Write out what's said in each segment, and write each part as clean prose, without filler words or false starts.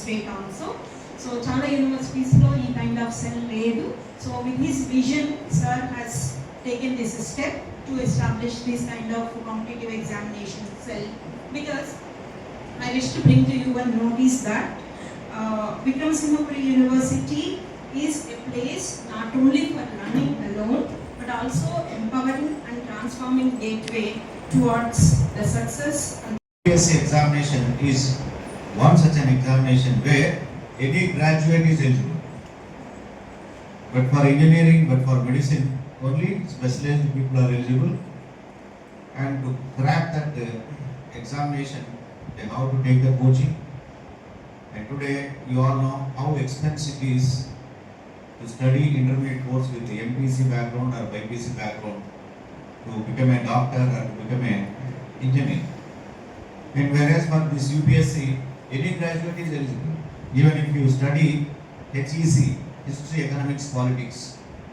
state also. So చాలా యూనివర్సిటీస్లో ఈ kind of cell లేదు. So with his vision sir has taken this step to establish this kind of competitive examination cell, because I wish to bring to you one notice that Vikramasinghe University is a place not only for learning alone but also empowering and transforming gateway towards the success. UPSC examination is one such an examination where any graduate is eligible, but for engineering, but for medicine only specialized people are eligible. And to crack that examination, they have to take the coaching. And today you all know how expensive it is to study intermediate course with the MPC background or BPC background to become a doctor or to become an engineer. And whereas for this UPSC, any graduate is eligible. Even if you study HEC, History, Economics, Politics,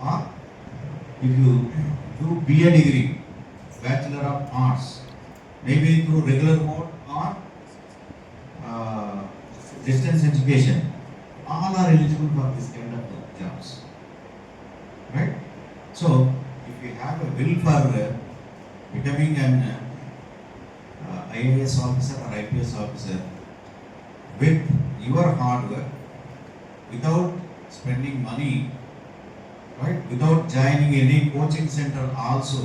or if you do BA degree, Bachelor of Arts, maybe through regular mode or distance education, all are eligible for this kind of jobs, right? So if you have a will for becoming an IAS officer or IPS officer with your hard work, without spending money, right, without joining any coaching center also,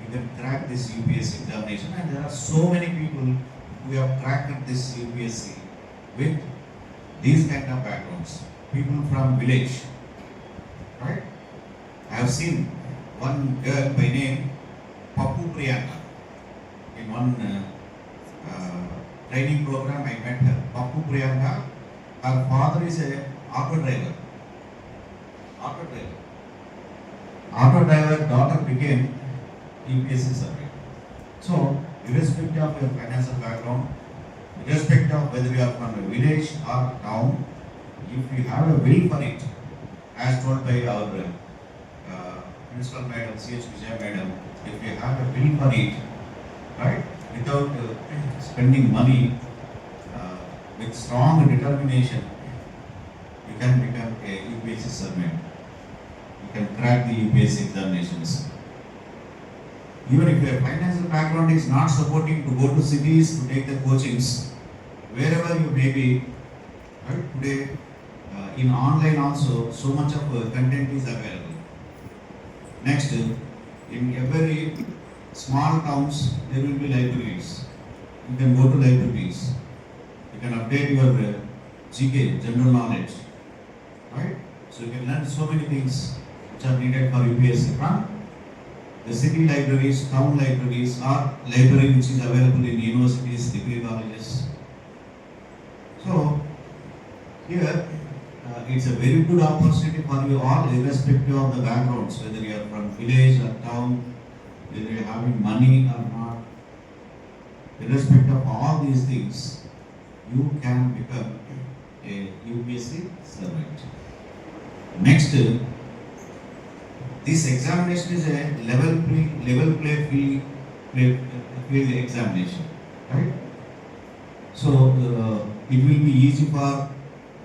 you can crack this UPSC examination. And there are so many people who have cracked this UPSC with these kind of backgrounds. People from village, right? I have seen one girl by name Pappu Priyanka. In one training program I met her. Pappu Priyanka, her father is a auto driver. Auto driver daughter became UPSC surveyor. So, irrespective of your financial background, irrespective of whether you are from a village or town, if you have a will for it, as told by our principal madam, C.H. Vijay madam, if you have a will for it, right, without spending money, with strong determination, you can become a UPSC surveyor. You can crack the UPSC examinations. Even if your financial background is not supporting to go to cities to take the coachings, wherever you may be, right, today in online also so much of content is available. Next, in every small towns there will be libraries. You can go to libraries. You can update your GK, general knowledge, right? So you can learn so many things which are needed for UPSC from the city libraries, town libraries, or library which is available in universities, degree colleges. So here it's a very good opportunity for you all, irrespective of the backgrounds, whether you are from village or town, whether you are having money or not, irrespective of all these things, you can become a UPSC servant. Next, this examination is a level play field examination, right? So it will be easy for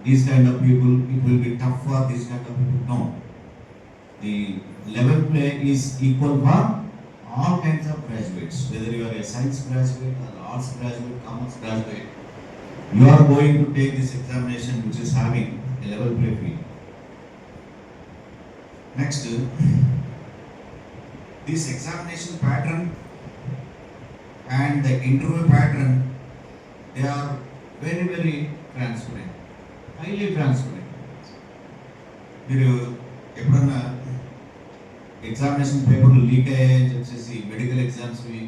these kind of people, it will be tough for these kind of people. No, the level play is equal for all kinds of graduates, whether you are a science graduate or arts graduate, commerce graduate, you are going to take this examination which is having a level play field. Next, this examination pattern and the interview pattern, they are very, very transparent, highly transparent. మీరు ఎప్పుడన్నా examination పేపర్లు leak అయ్యాయని చెప్పేసి medical ఎగ్జామ్స్వి,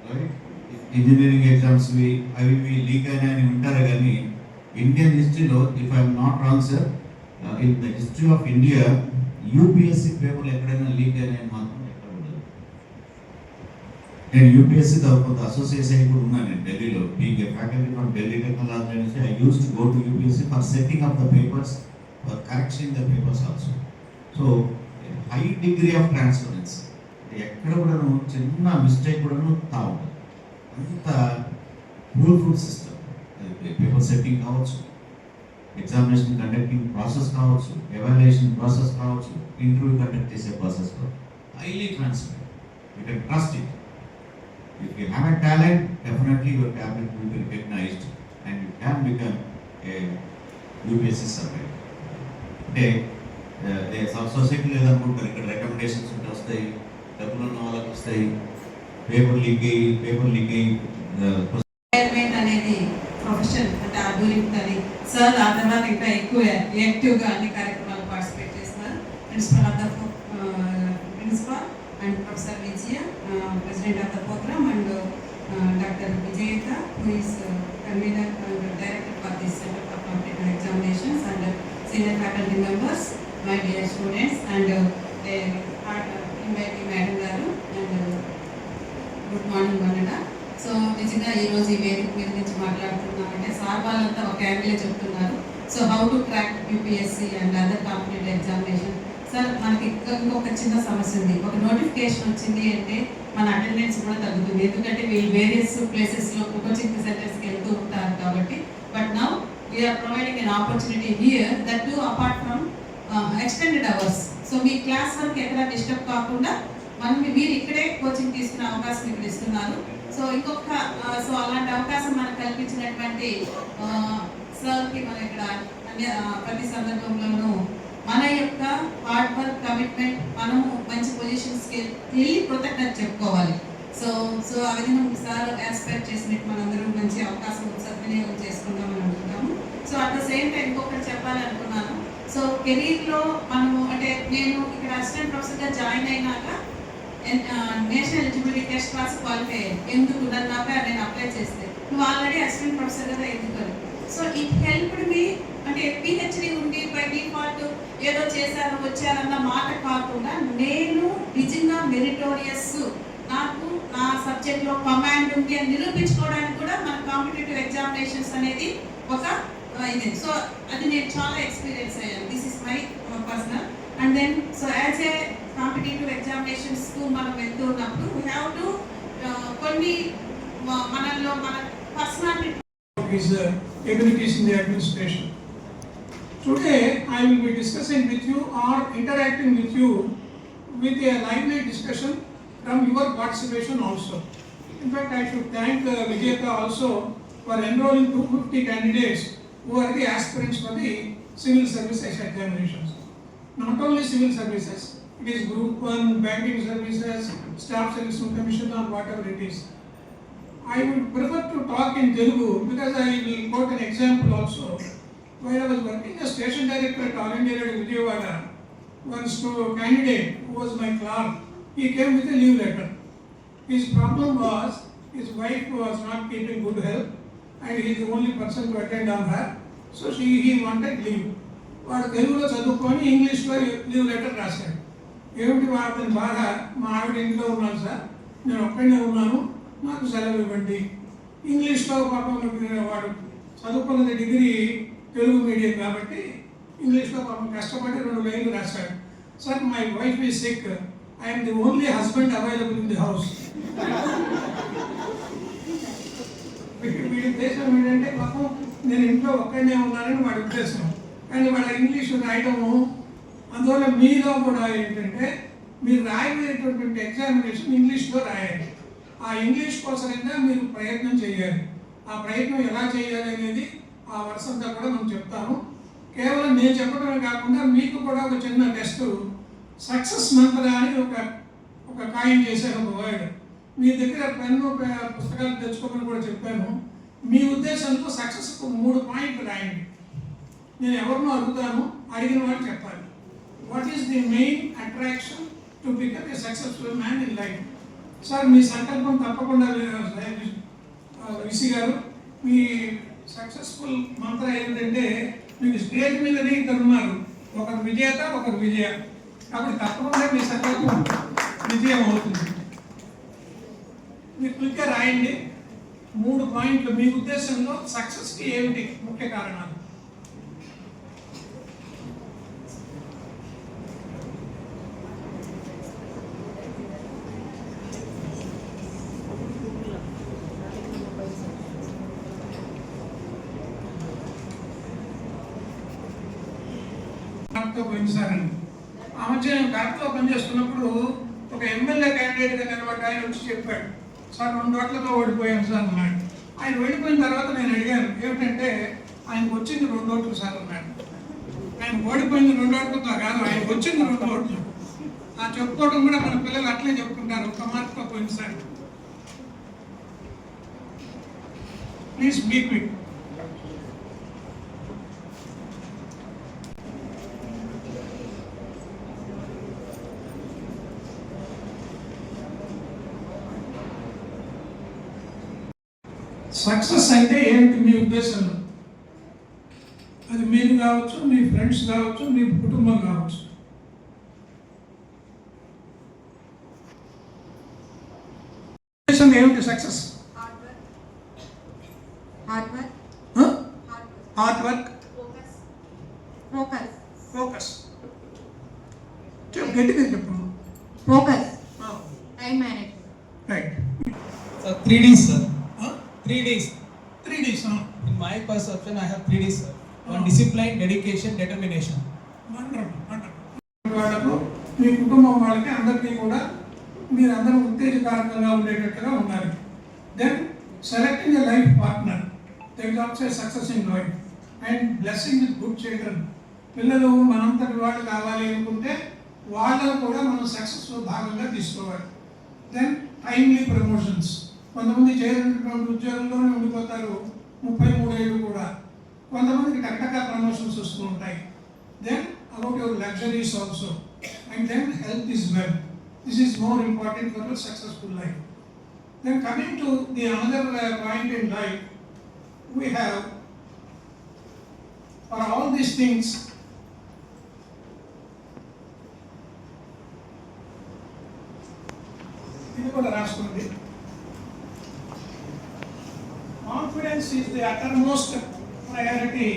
right, engineering ఎగ్జామ్స్వి అవి leak అయినాయని వింటారు. కానీ Indian హిస్టరీలో, if I'm not wrong sir, in the history of India UPSC పేపర్లు ఎక్కడైనా లీక్ అయినాయని మాత్రం ఎక్కడ ఉండదు. నేను యూపీఎస్సీ కొంత అసోసియేషన్ కూడా ఉన్నాను నేను ఢిల్లీలో. Being a faculty from Delhi technology university, I use to go to UPSC for setting up the papers, for correction the papers also. So high degree of transparency, ఎక్కడ కూడాను చిన్న మిస్టేక్ కూడాను తా ఉంటుంది. అంత ప్రూఫ్ఫుల్ సిస్టమ్, అది పేపర్ సెట్టింగ్ కావచ్చు, examination conducting process కావచ్చు, ఎవాల్యుయేషన్ ప్రాసెస్ కావచ్చు, ఇంటర్వ్యూ కండక్ట్ చేసే process highly transparent. You can trust it. If you have a talent, definitely your talent will be recognized and you can become a UPSC surveyor. అంటే సొసైటీలో ఏదనుకుంటారు, ఇక్కడ recommendations ఉంటే వస్తాయి, డబ్బులు ఉన్న వాళ్ళకి వస్తాయి, పేపర్ లీక్ అయ్యి చైర్మన్ అనేది ప్రొఫెషన్ అంటే అభివృద్ధి సార్ ఆ తర్వాత ఇంకా ఎక్కువ యాక్టివ్గా అన్ని కార్యక్రమాలు పార్టిసిపేట్ చేస్తున్నారు. Principal and Professor Vijaya, President of the program, and Dr. Vijayata, who is convener and director for this Center for Competitive Examinations, and senior faculty members, my dear students, and Madam Garu, and good morning Vanada. So నిజంగా ఈరోజు ఈ వేదిక మీద నుంచి మాట్లాడుతున్నామంటే sir వాళ్ళంతా ఒక యాంగిలే చెప్తున్నారు. So how to crack UPSC and other competitive examination. Sir మనకి ఇంకొక చిన్న సమస్య ఉంది. ఒక నోటిఫికేషన్ వచ్చింది అంటే మన అటెండెన్స్ కూడా తగ్గుతుంది, ఎందుకంటే వీళ్ళు వేరియస్ ప్లేసెస్లో కోచింగ్ సెంటర్స్కి వెళ్తూ ఉంటారు కాబట్టి. But now we are providing an opportunity here that to apart from extended hours. So మీ క్లాస్ వర్క్ ఎక్కడ డిస్టర్బ్ కాకుండా మీరు ఇక్కడే కోచింగ్ తీసుకునే అవకాశం ఇక్కడ ఇస్తున్నారు. సో ఇంకొక సో అలాంటి అవకాశం మనకు కల్పించినటువంటి సార్కి మనం ఇక్కడ ప్రతి సందర్భంలోనూ మన యొక్క హార్డ్ వర్క్, కమిట్మెంట్, మనము మంచి పొజిషన్స్కి వెళ్ళి కృతజ్ఞత చెప్పుకోవాలి. సో ఆ విధంగా సార్ యాస్పైర్ చేసినట్టు మనందరూ మంచి అవకాశం సద్వినియోగం చేసుకుందామని అనుకుంటాము. So at the same time ఇంకొకటి చెప్పాలనుకున్నాను. సో కెరీర్లో మనము అంటే నేను ఇక్కడ అసిస్టెంట్ ప్రొఫెసర్గా జాయిన్ అయినాక national eligibility test class qualify అయ్యాను. ఎందుకు నన్ను నేను అప్లై చేస్తే నువ్వు ఆల్రెడీ అసిస్టెంట్ ప్రొఫెసర్ కదా ఎందుకు. So it helped me. అంటే పిహెచ్డి ఉండి బై డిఫాల్ట్ ఏదో చేశాను వచ్చానన్న మాట కాకుండా నేను నిజంగా మెరిటోరియస్, నాకు నా సబ్జెక్ట్లో కమాండ్ ఉంది అని నిరూపించుకోవడానికి కూడా మన కాంపిటేటివ్ ఎగ్జామినేషన్స్ అనేది ఒక ఇది. సో అది నేను చాలా ఎక్స్పీరియన్స్ అయ్యాను. This is my personal. And then so as a competitive ఎగ్జామినేషన్స్కు మనం వెళ్తూ ఉన్నప్పుడు వీ హ్యావ్ టు కొన్ని మనలో మన personality his abilities in the administration. Today I will be discussing with you or interacting with you with a lively discussion from your participation also. In fact, I should thank Vijayata also for enrolling 250 candidates who are the aspirants for the civil services examinations. Not only civil services, it is Group 1, banking services, staff selection commission or whatever it is. I would prefer to talk in Telugu because I will quote an example also. While I was working as station director at All India Radio Vijayawada, one candidate who was my clerk, he came with a leave letter. His problem was his wife was not keeping good health and he is the only person to attend on her. So he wanted leave. వాడు తెలుగులో చదువుకొని ఇంగ్లీష్లో leave letter రాశాడు. ఏమిటి అతని బాధ, మా ఆవిడ ఇంట్లో ఉన్నాను సార్, నేను ఒక్కడే ఉన్నాను, నాకు సెలవు ఇవ్వండి. ఇంగ్లీష్లో పాపం వాడు చదువుకున్నది డిగ్రీ తెలుగు మీడియం కాబట్టి ఇంగ్లీష్లో పాపం కష్టపడి 2 లైన్లు రాశాడు. Sir, my wife is sick, I'm the only husband available in the house. వీడి ఉద్దేశం ఏంటంటే పాపం నేను ఇంట్లో ఒక్కడే ఉన్నానని వాడి ఉద్దేశం. కానీ వాళ్ళ ఇంగ్లీష్ రాయటము, అందువల్ల మీలో కూడా ఏంటంటే మీరు రాయబోయేటటువంటి ఎగ్జామినేషన్ ఇంగ్లీష్లో రాయాలి. ఆ ఇంగ్లీష్ కోసమైనా మీరు ప్రయత్నం చేయాలి. ఆ ప్రయత్నం ఎలా చేయాలి అనేది ఆ వర్షంతా కూడా మనం చెప్తాను. కేవలం నేను చెప్పడమే కాకుండా మీకు కూడా ఒక చిన్న టెస్ట్, సక్సెస్ మంత్ర అని ఒక కాయిన్ చేశాను, ఒక వర్డ్. మీ దగ్గర పెన్ను పుస్తకాలు తెచ్చుకోమని కూడా చెప్పాను. మీ ఉద్దేశంతో సక్సెస్కు 3 పాయింట్లు రాయండి. నేను ఎవరినో అడుగుతాను, అడిగిన వాడు చెప్పాలి. What is the main attraction to become a successful man in life? Sir, మీ సంకల్పం తప్పకుండా విసి గారు, మీ సక్సెస్ఫుల్ మంత్ర ఏంటంటే మీకు స్టేజ్ మీదనే 2 ఉన్నారు, ఒకరు విజేత ఒకరు విజయ. కాబట్టి తప్పకుండా మీ సంకల్పం విజయం అవుతుంది. మీరు క్లిక్గా రాయండి 3 పాయింట్లు. మీ ఉద్దేశంలో సక్సెస్కి ఏమిటి ముఖ్య కారణాలు? మార్క్తో పోయించారని. ఆ మధ్య నేను కడపలో పనిచేస్తున్నప్పుడు ఒక ఎమ్మెల్యే క్యాండిడేట్గా నిలబడి ఆయన వచ్చి చెప్పాడు, సార్ 2 ఓట్లతో ఓడిపోయాను సార్ అన్నాడు. ఆయన వెళ్ళిపోయిన తర్వాత నేను అడిగాను, ఏమిటంటే ఆయనకు వచ్చింది 2 ఓట్లు సార్ అన్నాడు. ఆయన ఓడిపోయింది 2 ఓట్లతో కాదు, ఆయనకు వచ్చింది 2 ఓట్లు. ఆ చెప్పుకోవడం కూడా మన పిల్లలు అట్లే చెప్పుకుంటారు, 1 మార్క్తో పోయింది sir. Please speak with. Success అంటే ఏంటి మీ ఉద్దేశంలో? అది మీరు కావచ్చు, మీ ఫ్రెండ్స్ కావచ్చు, మీ కుటుంబం కావచ్చు. ఉద్దేశం ఏమిటి success? Hard work, hard work, focus, focus. గట్టిగా చెప్పు. Focus, time management. Right. So 3 Ds, sir. 3 Ds. 3 Ds. In my perception, I have 3 Ds, sir. One, discipline, dedication, determination. వాళ్ళకు మీ కుటుంబం వాళ్ళకి అందరికీ కూడా మీరందరూ ఉత్తేజకారకంగా ఉండేటట్టుగా ఉండాలి. Then selecting a life partner, that is also success in life. And blessing with good children. పిల్లలు మనంతటి వాళ్ళు కావాలి అనుకుంటే వాళ్ళను కూడా మనం సక్సెస్లో భాగంగా తీసుకోవాలి. Then timely promotions. కొంతమంది చేరినటువంటి ఉద్యోగంలోనే ఉండిపోతారు 33 ఏళ్ళు కూడా. కొంతమందికి టక్టకా ప్రమోషన్స్ వస్తూ ఉంటాయి. Then about your luxuries also. And then health is well. This is more important for your successful life. Then coming to the another point in life, we have for all these things ఇది కూడా రాసుకోండి. Confidence is the uttermost priority